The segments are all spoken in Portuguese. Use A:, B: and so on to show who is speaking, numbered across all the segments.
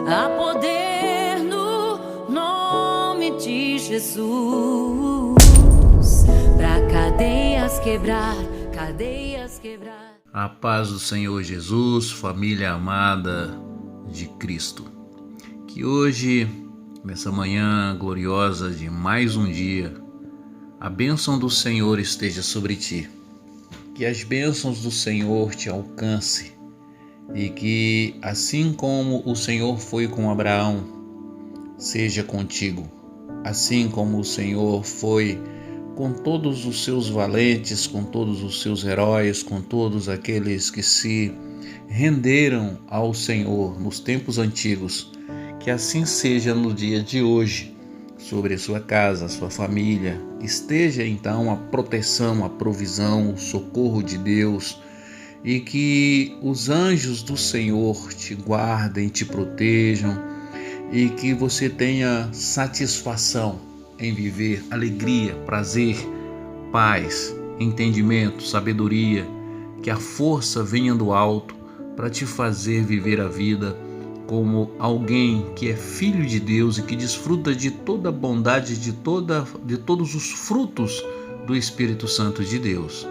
A: Há poder no nome de Jesus, pra cadeias quebrar, cadeias quebrar.
B: A paz do Senhor Jesus, família amada de Cristo. Que hoje, nessa manhã gloriosa de mais um dia, a bênção do Senhor esteja sobre ti. Que as bênçãos do Senhor te alcance e que, assim como o Senhor foi com Abraão, seja contigo. Assim como o Senhor foi com todos os seus valentes, com todos os seus heróis, com todos aqueles que se renderam ao Senhor nos tempos antigos, que assim seja no dia de hoje, sobre a sua casa, a sua família. Esteja então a proteção, a provisão, o socorro de Deus, e que os anjos do Senhor te guardem, te protejam, e que você tenha satisfação em viver alegria, prazer, paz, entendimento, sabedoria, que a força venha do alto para te fazer viver a vida como alguém que é filho de Deus e que desfruta de toda a bondade, de todos os frutos do Espírito Santo de Deus.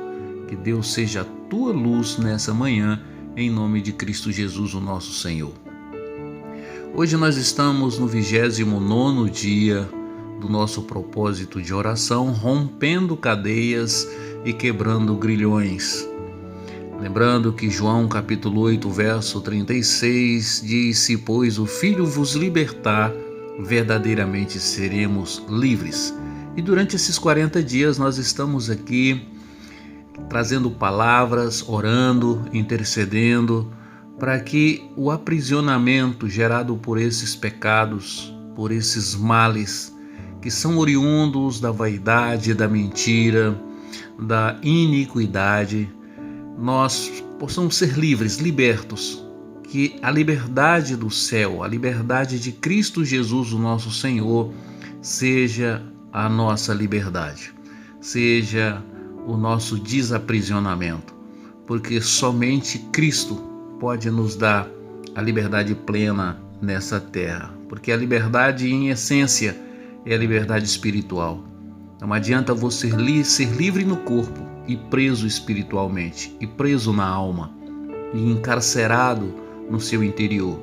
B: Que Deus seja a tua luz nessa manhã, em nome de Cristo Jesus, o nosso Senhor. Hoje nós estamos no 29º dia do nosso propósito de oração, rompendo cadeias e quebrando grilhões. Lembrando que João capítulo 8, verso 36 diz: se pois o Filho vos libertar, verdadeiramente seremos livres. E durante esses 40 dias nós estamos aqui trazendo palavras, orando, intercedendo, para que o aprisionamento gerado por esses pecados, por esses males, que são oriundos da vaidade, da mentira, da iniquidade, nós possamos ser livres, libertos, que a liberdade do céu, a liberdade de Cristo Jesus, o nosso Senhor, seja a nossa liberdade, seja o nosso desaprisionamento, porque somente Cristo pode nos dar a liberdade plena nessa terra, porque a liberdade em essência é a liberdade espiritual. Não adianta você ser livre no corpo e preso espiritualmente, e preso na alma, e encarcerado no seu interior.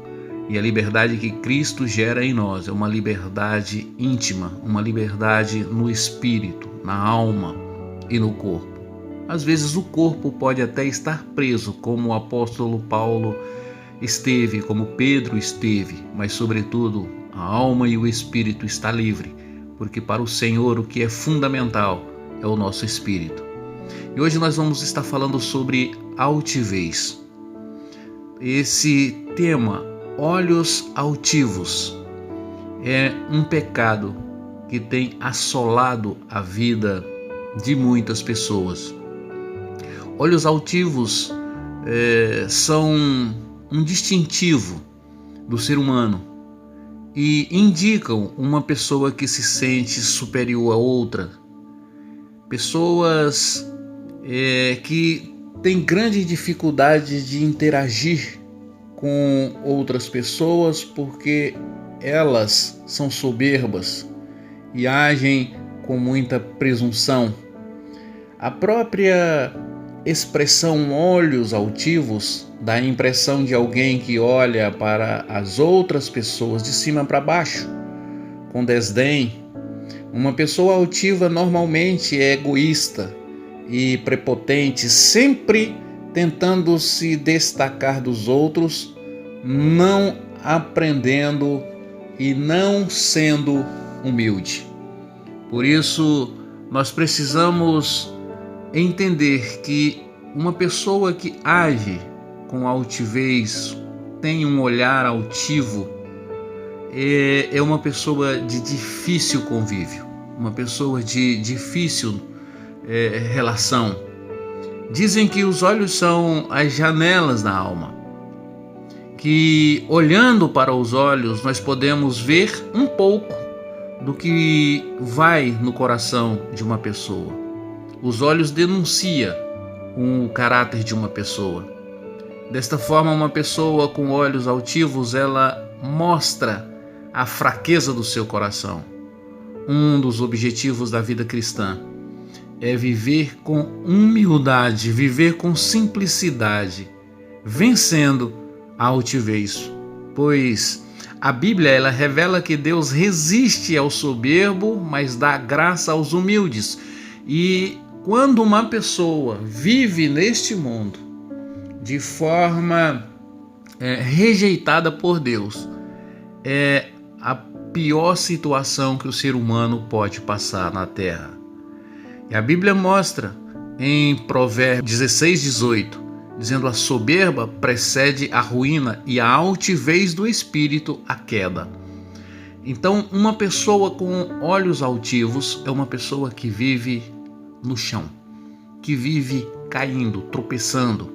B: E a liberdade que Cristo gera em nós é uma liberdade íntima, uma liberdade no espírito, na alma e no corpo. Às vezes o corpo pode até estar preso, como o apóstolo Paulo esteve, como Pedro esteve, mas sobretudo a alma e o espírito está livre, porque para o Senhor o que é fundamental é o nosso espírito. E hoje nós vamos estar falando sobre altivez. Esse tema, olhos altivos, é um pecado que tem assolado a vida de muitas pessoas. Olhos altivos são um distintivo do ser humano e indicam uma pessoa que se sente superior a outra. Pessoas que têm grande dificuldade de interagir com outras pessoas porque elas são soberbas e agem com muita presunção. A própria expressão olhos altivos dá a impressão de alguém que olha para as outras pessoas de cima para baixo, com desdém. Uma pessoa altiva normalmente é egoísta e prepotente, sempre tentando se destacar dos outros, não aprendendo e não sendo humilde. Por isso, nós precisamos entender que uma pessoa que age com altivez, tem um olhar altivo, é uma pessoa de difícil convívio, uma pessoa de difícil relação. Dizem que os olhos são as janelas da alma, que olhando para os olhos nós podemos ver um pouco do que vai no coração de uma pessoa. Os olhos denunciam o caráter de uma pessoa. Desta forma, uma pessoa com olhos altivos, ela mostra a fraqueza do seu coração. Um dos objetivos da vida cristã é viver com humildade, viver com simplicidade, vencendo a altivez, pois a Bíblia ela revela que Deus resiste ao soberbo, mas dá graça aos humildes. E quando uma pessoa vive neste mundo de forma rejeitada por Deus, é a pior situação que o ser humano pode passar na terra. E a Bíblia mostra em Provérbios 16:18, dizendo: a soberba precede a ruína e a altivez do espírito a queda. Então, uma pessoa com olhos altivos é uma pessoa que vive no chão, que vive caindo, tropeçando.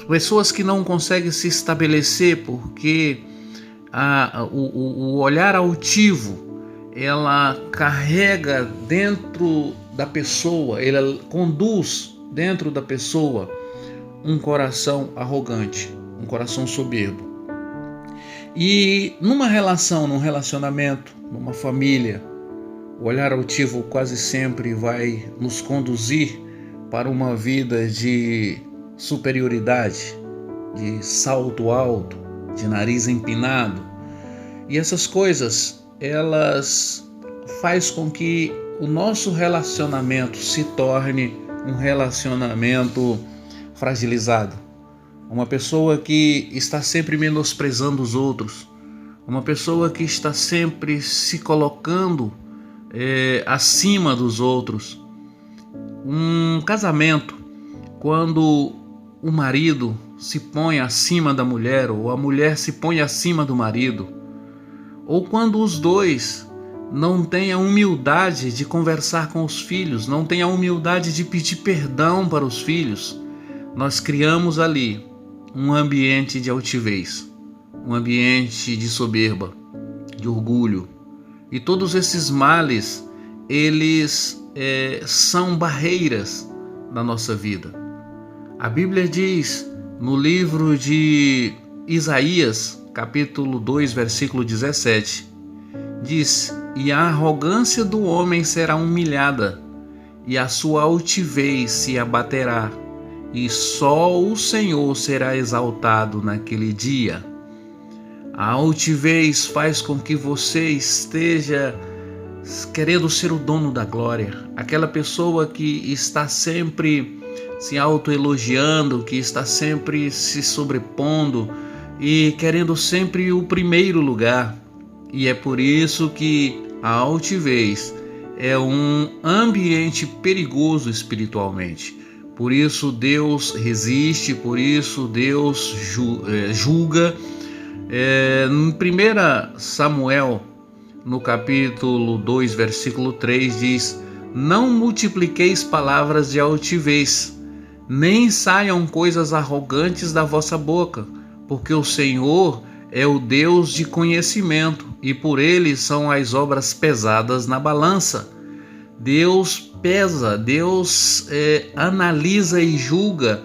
B: Pessoas que não conseguem se estabelecer porque o olhar altivo, ela carrega dentro da pessoa, ela conduz dentro da pessoa um coração arrogante, um coração soberbo. E numa relação, num relacionamento, numa família, o olhar altivo quase sempre vai nos conduzir para uma vida de superioridade, de salto alto, de nariz empinado. E essas coisas, elas faz com que o nosso relacionamento se torne um relacionamento fragilizado. Uma pessoa que está sempre menosprezando os outros, uma pessoa que está sempre se colocando acima dos outros. Um casamento, quando o marido se põe acima da mulher, ou a mulher se põe acima do marido, ou quando os dois não têm a humildade de conversar com os filhos, não têm a humildade de pedir perdão para os filhos, nós criamos ali um ambiente de altivez, um ambiente de soberba, de orgulho. E todos esses males, eles são barreiras na nossa vida. A Bíblia diz no livro de Isaías, capítulo 2, versículo 17, diz: e a arrogância do homem será humilhada, e a sua altivez se abaterá, e só o Senhor será exaltado naquele dia. A altivez faz com que você esteja querendo ser o dono da glória, aquela pessoa que está sempre se autoelogiando, que está sempre se sobrepondo e querendo sempre o primeiro lugar. E é por isso que a altivez é um ambiente perigoso espiritualmente. Por isso Deus resiste, por isso Deus julga. Em 1 Samuel, no capítulo 2, versículo 3, diz: não multipliqueis palavras de altivez, nem saiam coisas arrogantes da vossa boca, porque o Senhor é o Deus de conhecimento, e por ele são as obras pesadas na balança. Deus pesa, Deus analisa e julga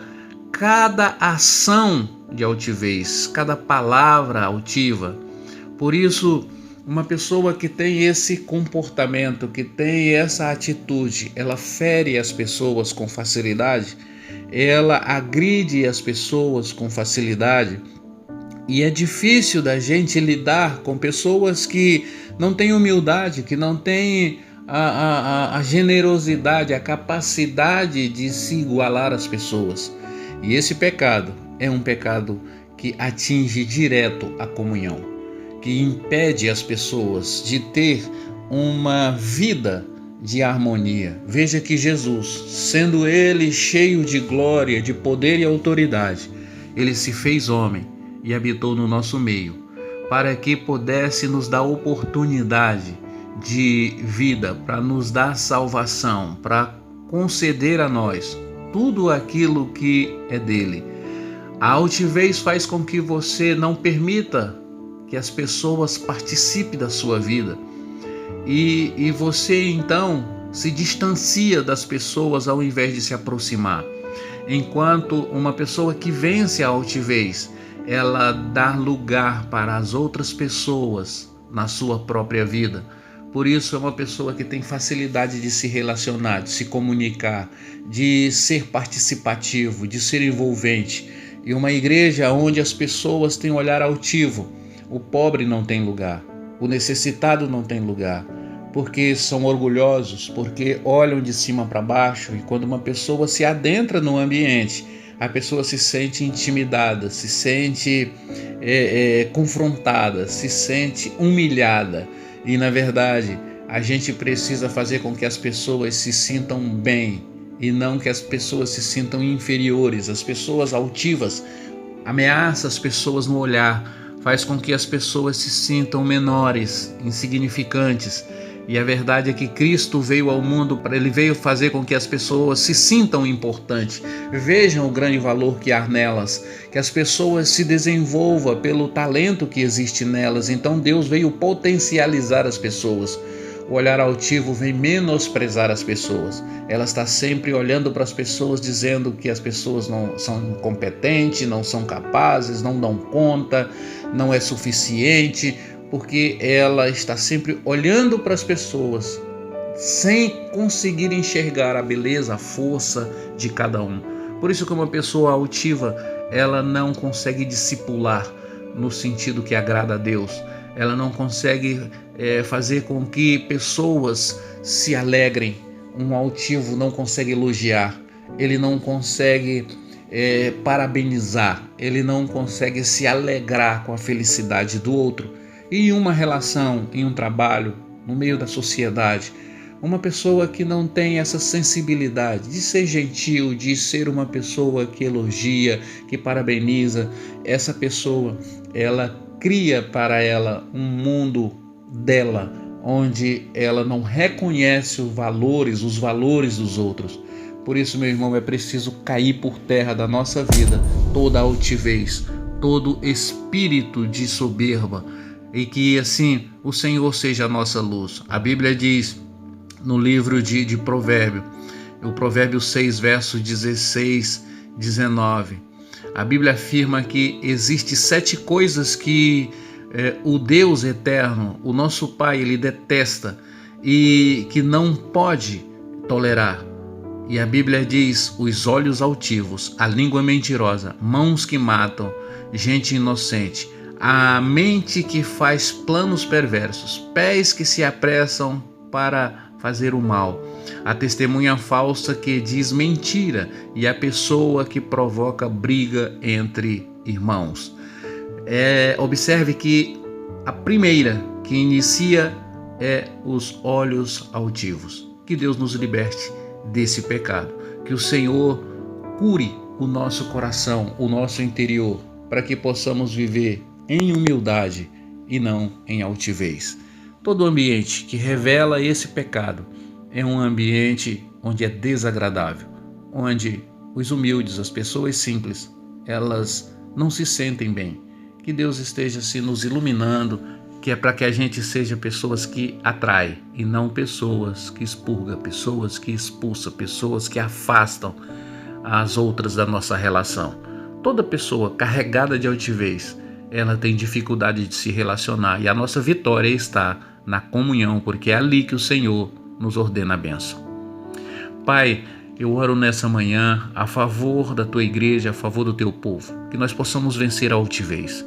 B: cada ação de altivez, cada palavra altiva. Por isso, uma pessoa que tem esse comportamento, que tem essa atitude, ela fere as pessoas com facilidade, ela agride as pessoas com facilidade. E é difícil da gente lidar com pessoas que não têm humildade, que não têm a generosidade, a capacidade de se igualar às pessoas. E esse pecado é um pecado que atinge direto a comunhão, que impede as pessoas de ter uma vida de harmonia. Veja que Jesus, sendo ele cheio de glória, de poder e autoridade, ele se fez homem e habitou no nosso meio, para que pudesse nos dar oportunidade de vida, para nos dar salvação, para conceder a nós tudo aquilo que é dele. A altivez faz com que você não permita que as pessoas participem da sua vida, e você então se distancia das pessoas ao invés de se aproximar. Enquanto uma pessoa que vence a altivez, ela dá lugar para as outras pessoas na sua própria vida. Por isso é uma pessoa que tem facilidade de se relacionar, de se comunicar, de ser participativo, de ser envolvente. E uma igreja onde as pessoas têm um olhar altivo. O pobre não tem lugar, o necessitado não tem lugar, porque são orgulhosos, porque olham de cima para baixo. E quando uma pessoa se adentra no ambiente, a pessoa se sente intimidada, se sente confrontada, se sente humilhada. E na verdade, a gente precisa fazer com que as pessoas se sintam bem e não que as pessoas se sintam inferiores. As pessoas altivas ameaçam as pessoas no olhar, faz com que as pessoas se sintam menores, insignificantes. E a verdade é que Cristo veio ao mundo, ele veio fazer com que as pessoas se sintam importantes, vejam o grande valor que há nelas, que as pessoas se desenvolvam pelo talento que existe nelas. Então Deus veio potencializar as pessoas. O olhar altivo vem menosprezar as pessoas. Ela está sempre olhando para as pessoas, dizendo que as pessoas não são incompetentes, não são capazes, não dão conta, não é suficiente, porque ela está sempre olhando para as pessoas sem conseguir enxergar a beleza, a força de cada um. Por isso que uma pessoa altiva, ela não consegue discipular no sentido que agrada a Deus. Ela não consegue fazer com que pessoas se alegrem. Um altivo não consegue elogiar, ele não consegue parabenizar, ele não consegue se alegrar com a felicidade do outro. E em uma relação, em um trabalho, no meio da sociedade, uma pessoa que não tem essa sensibilidade de ser gentil, de ser uma pessoa que elogia, que parabeniza, essa pessoa, ela cria para ela um mundo dela, onde ela não reconhece os valores dos outros. Por isso, meu irmão, é preciso cair por terra da nossa vida toda a altivez, todo espírito de soberba, e que assim o Senhor seja a nossa luz. A Bíblia diz no livro de Provérbio, o Provérbio 6, verso 16, 19, a Bíblia afirma que existe 7 coisas que o Deus eterno, o nosso Pai, ele detesta e que não pode tolerar. E a Bíblia diz: os olhos altivos, a língua mentirosa, mãos que matam, gente inocente, a mente que faz planos perversos, pés que se apressam para fazer o mal, a testemunha falsa que diz mentira e a pessoa que provoca briga entre irmãos. Observe que a primeira que inicia é os olhos altivos. Que Deus nos liberte desse pecado, que o Senhor cure o nosso coração, o nosso interior, para que possamos viver em humildade e não em altivez. Todo ambiente que revela esse pecado é um ambiente onde é desagradável, onde os humildes, as pessoas simples, elas não se sentem bem. Que Deus esteja se nos iluminando, que é para que a gente seja pessoas que atraem e não pessoas que expurgam, pessoas que expulsam, pessoas que afastam as outras da nossa relação. Toda pessoa carregada de altivez, ela tem dificuldade de se relacionar, e a nossa vitória está na comunhão, porque é ali que o Senhor nos ordena a bênção. Pai, eu oro nessa manhã a favor da tua igreja, a favor do teu povo, que nós possamos vencer a altivez,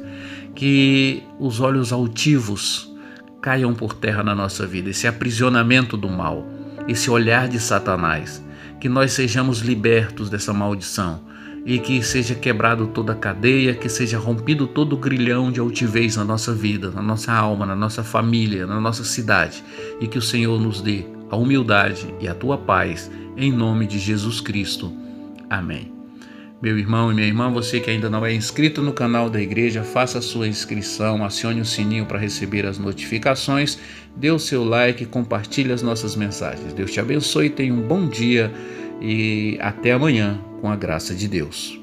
B: que os olhos altivos caiam por terra na nossa vida, esse aprisionamento do mal, esse olhar de Satanás, que nós sejamos libertos dessa maldição, e que seja quebrado toda a cadeia, que seja rompido todo o grilhão de altivez na nossa vida, na nossa alma, na nossa família, na nossa cidade, e que o Senhor nos dê a humildade e a tua paz, em nome de Jesus Cristo. Amém. Meu irmão e minha irmã, você que ainda não é inscrito no canal da igreja, faça a sua inscrição, acione o sininho para receber as notificações, dê o seu like e compartilhe as nossas mensagens. Deus te abençoe, tenha um bom dia e até amanhã, com a graça de Deus.